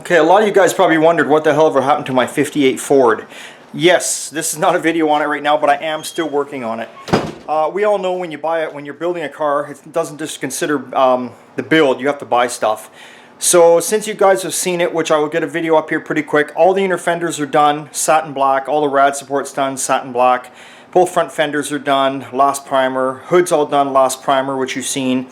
Okay, a lot of you guys probably wondered what the hell ever happened to my 58 Ford. Yes, this is not a video on it right now, but I am still working on it. We all know when you buy it, when you're building a car, it doesn't just consider the build, you have to buy stuff. So since you guys have seen it, which I will get a video up here pretty quick, all the inner fenders are done, satin black, all the rad support's done, satin black. Both front fenders are done, last primer. Hood's all done, last primer, which you've seen.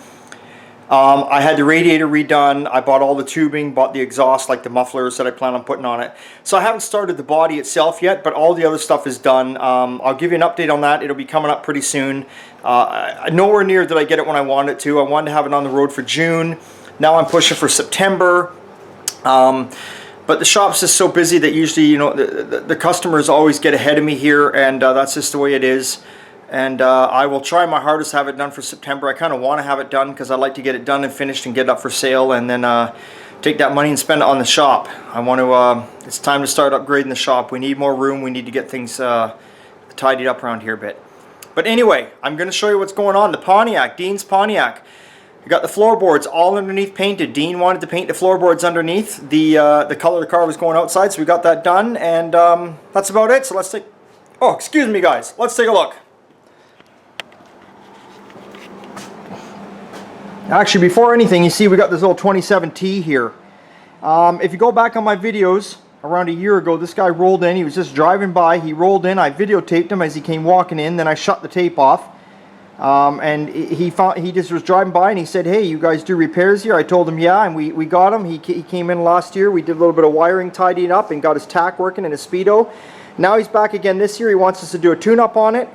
I had the radiator redone. I bought all the tubing, bought the exhaust, like the mufflers that I plan on putting on it. So I haven't started the body itself yet, but all the other stuff is done. I'll give you an update on that. It'll be coming up pretty soon. Nowhere near did I get it when I wanted it to. I wanted to have it on the road for June. Now I'm pushing for September. But the shop's just so busy that usually, you know, the customers always get ahead of me here, and that's just the way it is. And I will try my hardest to have it done for September. I kind of want to have it done because I like to get it done and finished and get it up for sale, and then take that money and spend it on the shop. I want to. It's time to start upgrading the shop. We need more room. We need to get things tidied up around here a bit. But anyway, I'm going to show you what's going on. The Pontiac, Dean's Pontiac. We got the floorboards all underneath painted. Dean wanted to paint the floorboards underneath. The color of the car was going outside, so we got that done, and that's about it. So let's take. Oh, excuse me, guys. Let's take a look. Actually, before anything, you see we got this little 27T here. If you go back on my videos, around a year ago, this guy rolled in. He was just driving by. He rolled in. I videotaped him as he came walking in. Then I shut the tape off. And he just was driving by and he said, "Hey, you guys do repairs here?" I told him, "Yeah," and we got him. He came in last year. We did a little bit of wiring, tidying up, and got his tack working and his speedo. Now he's back again this year. He wants us to do a tune-up on it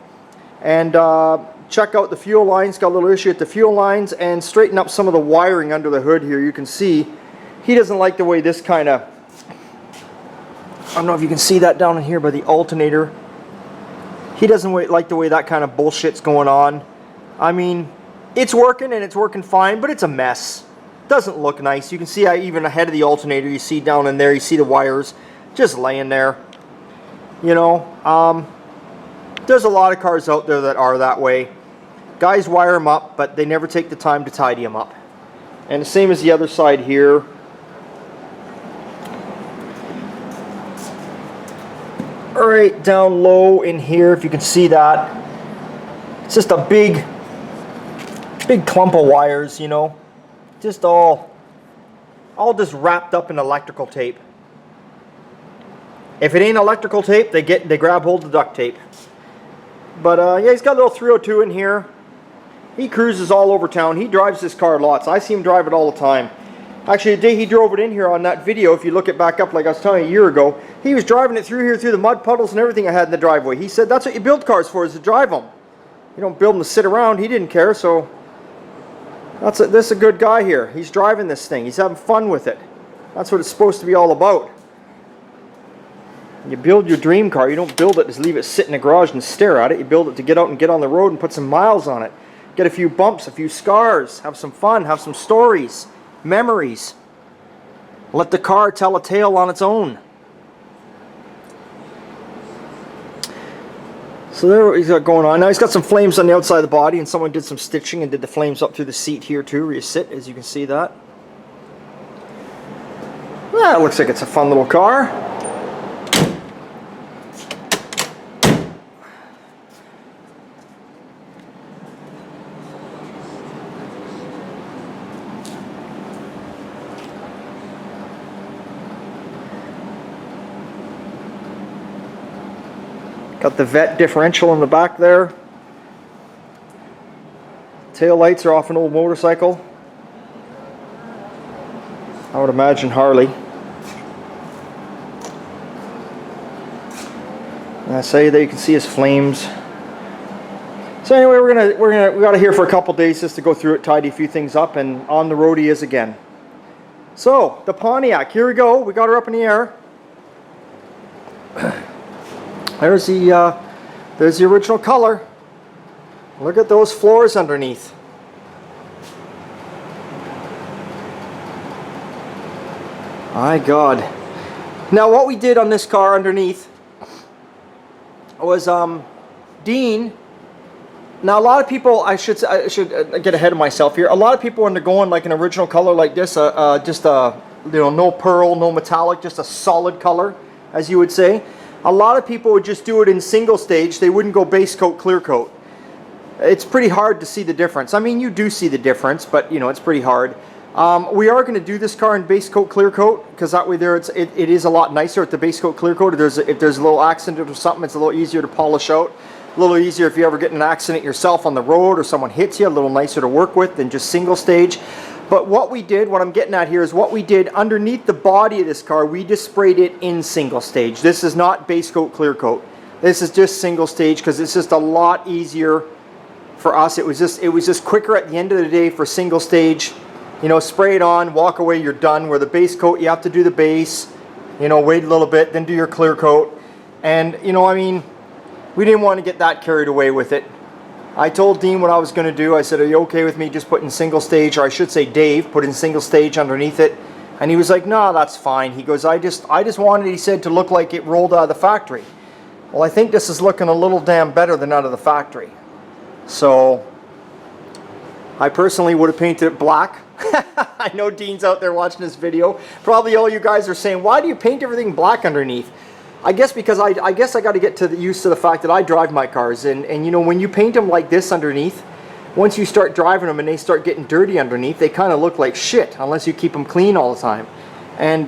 and check out the fuel lines. Got a little issue at the fuel lines, and straighten up some of the wiring under the hood here. You can see he doesn't like the way this kind of, I don't know if you can see that down in here by the alternator. He doesn't like the way that kind of bullshit's going on. I mean, it's working and it's working fine, but it's a mess. Doesn't look nice. You can see even ahead of the alternator, you see down in there, you see the wires just laying there. You know, there's a lot of cars out there that are that way. Guys wire them up, but they never take the time to tidy them up. And the same as the other side here. Right down low in here, if you can see that. It's just a big clump of wires, you know. Just all just wrapped up in electrical tape. If it ain't electrical tape, they grab hold of duct tape. But yeah, he's got a little 302 in here. He cruises all over town. He drives this car lots. I see him drive it all the time. Actually, the day he drove it in here on that video, if you look it back up like I was telling you a year ago, he was driving it through here, through the mud puddles and everything I had in the driveway. He said that's what you build cars for, is to drive them. You don't build them to sit around. He didn't care, so this is a good guy here. He's driving this thing. He's having fun with it. That's what it's supposed to be all about. You build your dream car. You don't build it to leave it sit in the garage and stare at it. You build it to get out and get on the road and put some miles on it. Get a few bumps, a few scars, have some fun, have some stories, memories. Let the car tell a tale on its own. So there he's got going on. Now he's got some flames on the outside of the body, and someone did some stitching and did the flames up through the seat here too, where you sit, as you can see that. Well, it looks like it's a fun little car. Got the vet differential in the back there. Tail lights are off an old motorcycle. I would imagine Harley. And I say there you can see his flames. So anyway, we got to here for a couple days just to go through it, tidy a few things up, and on the road he is again. So the Pontiac, here we go. We got her up in the air. There's the original color. Look at those floors underneath. My God. Now what we did on this car underneath was Dean Now a lot of people, I should get ahead of myself here. A lot of people, when they're going like an original color like this, just a no pearl, no metallic, just a solid color, as you would say. A lot of people would just do it in single stage. They wouldn't go base coat, clear coat. It's pretty hard to see the difference. I mean, you do see the difference, but you know, it's pretty hard. We are going to do this car in base coat, clear coat, because that way it is a lot nicer at the base coat, clear coat. If there's a little accident or something, it's a little easier to polish out. A little easier if you ever get in an accident yourself on the road or someone hits you, a little nicer to work with than just single stage. But what I'm getting at here is what we did underneath the body of this car, we just sprayed it in single stage. This is not base coat, clear coat. This is just single stage because it's just a lot easier for us. It was just quicker at the end of the day for single stage. You know, spray it on, walk away, you're done. Where the base coat, you have to do the base, you know, wait a little bit, then do your clear coat. And, you know, I mean, we didn't want to get that carried away with it. I told Dean what I was going to do. I said, are you okay with me just putting single stage, or I should say Dave, put in single stage underneath it? And he was like, no, that's fine. He goes, I just wanted, he said, to look like it rolled out of the factory. Well, I think this is looking a little damn better than out of the factory. So, I personally would have painted it black. I know Dean's out there watching this video. Probably all you guys are saying, why do you paint everything black underneath? I guess because I got to get used to the fact that I drive my cars, and you know, when you paint them like this underneath, once you start driving them and they start getting dirty underneath, they kind of look like shit unless you keep them clean all the time. And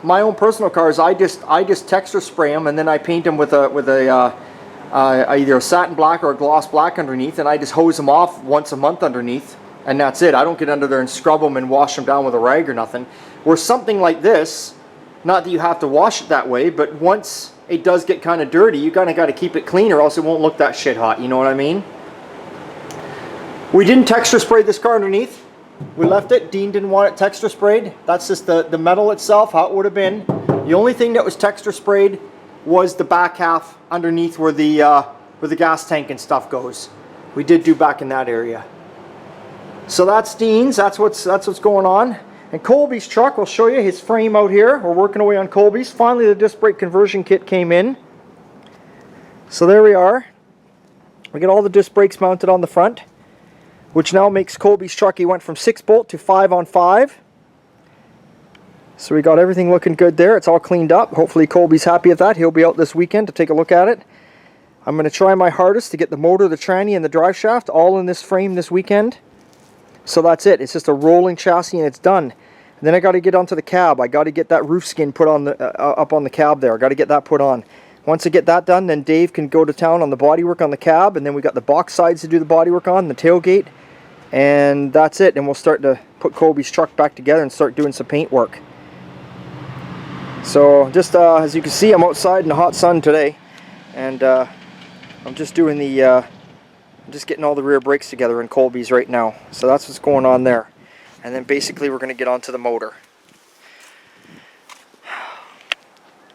my own personal cars, I just texture spray them, and then I paint them with either a satin black or a gloss black underneath, and I just hose them off once a month underneath, and that's it. I don't get under there and scrub them and wash them down with a rag or nothing. Where something like this, not that you have to wash it that way, but once it does get kind of dirty, you kind of got to keep it clean or else it won't look that shit hot, you know what I mean? We didn't texture spray this car underneath. We left it. Dean didn't want it texture sprayed. That's just the metal itself, how it would have been. The only thing that was texture sprayed was the back half underneath where the gas tank and stuff goes. We did do back in that area. So that's Dean's. That's what's going on. And Colby's truck, we'll show you his frame out here. We're working away on Colby's. Finally, the disc brake conversion kit came in. So there we are. We got all the disc brakes mounted on the front, which now makes Colby's truck, he went from 6-bolt to 5-on-5. So we got everything looking good there. It's all cleaned up. Hopefully Colby's happy with that. He'll be out this weekend to take a look at it. I'm going to try my hardest to get the motor, the tranny, and the drive shaft all in this frame this weekend. So that's it. It's just a rolling chassis and it's done. And then I got to get onto the cab. I got to get that roof skin put on up on the cab there. I got to get that put on. Once I get that done, then Dave can go to town on the bodywork on the cab, and then we got the box sides to do the bodywork on, the tailgate, and that's it. And we'll start to put Colby's truck back together and start doing some paint work. So just as you can see, I'm outside in the hot sun today, and I'm just doing I'm just getting all the rear brakes together in Colby's right now. So that's what's going on there. And then basically we're going to get onto the motor.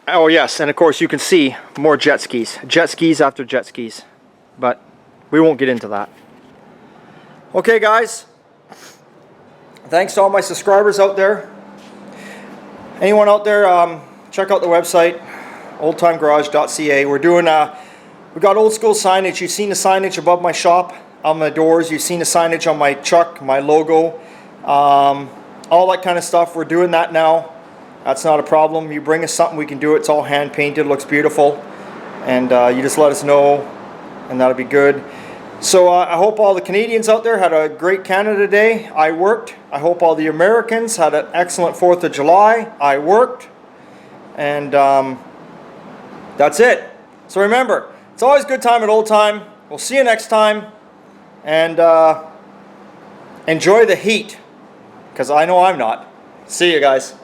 Oh yes, and of course you can see more jet skis. Jet skis after jet skis. But we won't get into that. Okay guys, thanks to all my subscribers out there. Anyone out there, check out the website, oldtimegarage.ca. We're doing, we got old school signage. You've seen the signage above my shop on the doors. You've seen the signage on my truck, my logo, all that kind of stuff. We're doing that now. That's not a problem. You bring us something, we can do it. It's all hand painted, looks beautiful, and you just let us know, and that'll be good. So I hope all the Canadians out there had a great Canada Day. I worked. I hope all the Americans had an excellent 4th of July. I worked. And that's it. So remember, it's always a good time at Old Time. We'll see you next time. And enjoy the heat, because I know I'm not. See you guys.